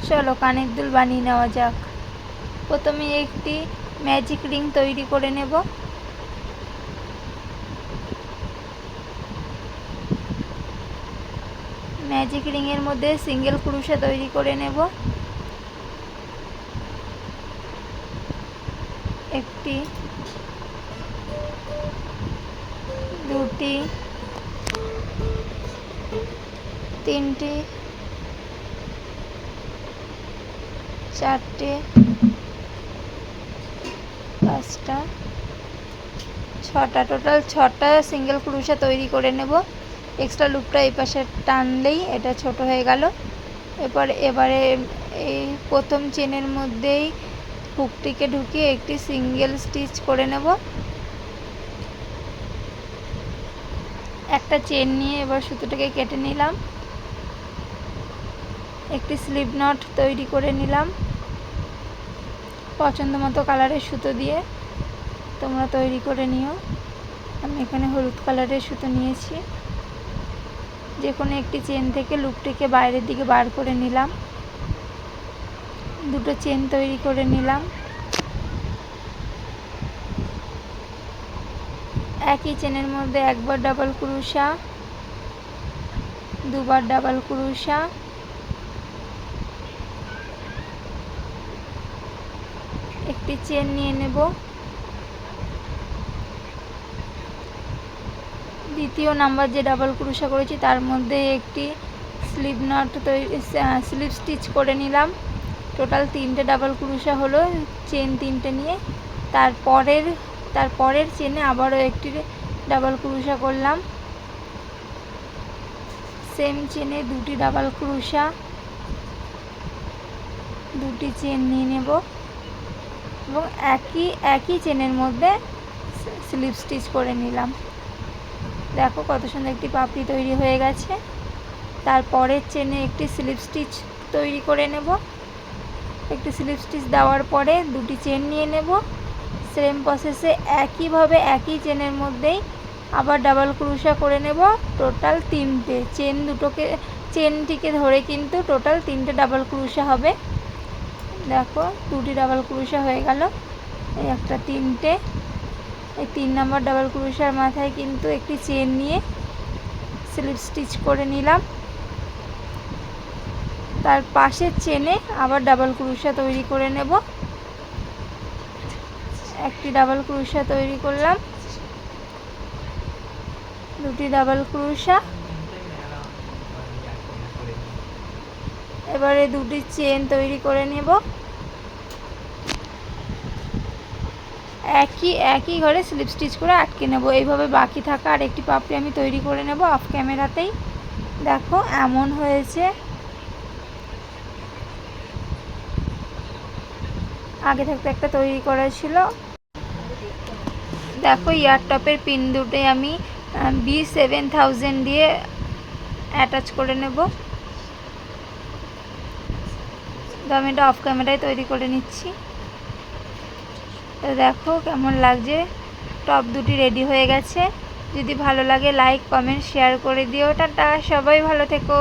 চলো কানের দুল বানিয়ে নেওয়া যাক। প্রথমে একটি ম্যাজিক রিং তৈরি করে নেব। ম্যাজিক রিংয়ের মধ্যে সিঙ্গেল ক্রোশা তৈরি করে নেব। একটি, দুটি, তিনটি, চারটে, পাঁচটা, ছটা, টোটাল 6টা সিঙ্গেল ক্রোশা তৈরি করে নেব। এক্সট্রা লুপটা এই পাশে টানলেই এটা ছোট হয়ে গেল। এবারে এই প্রথম চেনের মধ্যেই হুকটিকে ঢুকিয়ে একটি সিঙ্গেল স্টিচ করে নেব। একটা চেন নিয়ে এবার সুতোটাকে কেটে নিলাম। একটি স্লিপ নট তৈরি করে নিলাম। পছন্দ মতো কালারের সুতো দিয়ে তোমরা তৈরি করে নিও। আমি এখানে হলুদ কালারের সুতো নিয়েছি। যে কোনো একটি চেন থেকে লুপটিকে বাইরের দিকে বার করে নিলাম। দুটো চেন তৈরি করে নিলাম। একই চেনের মধ্যে একবার ডাবল ক্রোশা, দুবার ডাবল ক্রোশা, একটি চেন নিয়ে নেব। দ্বিতীয় নাম্বার যে ডাবল ক্রোশা করেছি তার মধ্যে একটি স্লিপ নট স্লিপ স্টিচ করে নিলাম। টোটাল 3টে ডাবল ক্রোশা হলো চেন 3টে নিয়ে। তারপরের চেনে আবারও একটি ডাবল ক্রোশা করলাম। সেম চেনে 2টি ডাবল ক্রোশা, 2টি চেন নিয়ে নেব এবং একই চেনের মধ্যে স্লিপ স্টিচ করে নিলাম। দেখো কত সুন্দর একটি পাপড়ি তৈরি হয়ে গেছে। তারপরের চেনে একটি স্লিপ স্টিচ তৈরি করে নেব। একটি স্লিপ স্টিচ দেওয়ার পরে 2টি চেন নিয়ে নেব। সেম প্রসেসে একইভাবে একই চেনের মধ্যেই আবার ডাবল ক্রোশা করে নেব। টোটাল 3টে চেনটিকে ধরে কিন্তু টোটাল 3টে ডাবল ক্রোশা হবে। দেখো 2টি ডাবল ক্রোশা হয়ে গেল। এই একটা 3টে। এই 3 নম্বর ডাবল ক্রোশার মাথায় কিন্তু একটি চেন নিয়ে স্লিপ স্টিচ করে নিলাম। তার পাশের চেনে আবার ডাবল ক্রোশা তৈরি করে নেব। একটি ডাবল ক্রোশা তৈরি করলাম, 2টি ডাবল ক্রোশা। এবারে 2টি চেন তৈরি করে নেব। একই ঘরে স্লিপ স্টিচ করে আটকে নেব। এইভাবে বাকি থাকা আর একটি পাপড়ি আমি তৈরি করে নেব অফ ক্যামেরাতেই। দেখো এমন হয়েছে। আগে থাকতে একটা তৈরি করা ছিল। দেখো ইয়ার টপের পিন দুটো আমি B7000 দিয়ে অ্যাটাচ করে নেব। তো আমি এটা অফ ক্যামেরায় তৈরি করে নিচ্ছি। তো দেখো কেমন লাগছে। টপ দুটি রেডি হয়ে গেছে। যদি ভালো লাগে লাইক কমেন্ট শেয়ার করে দিও। টাটা, সবাই ভালো থেকো।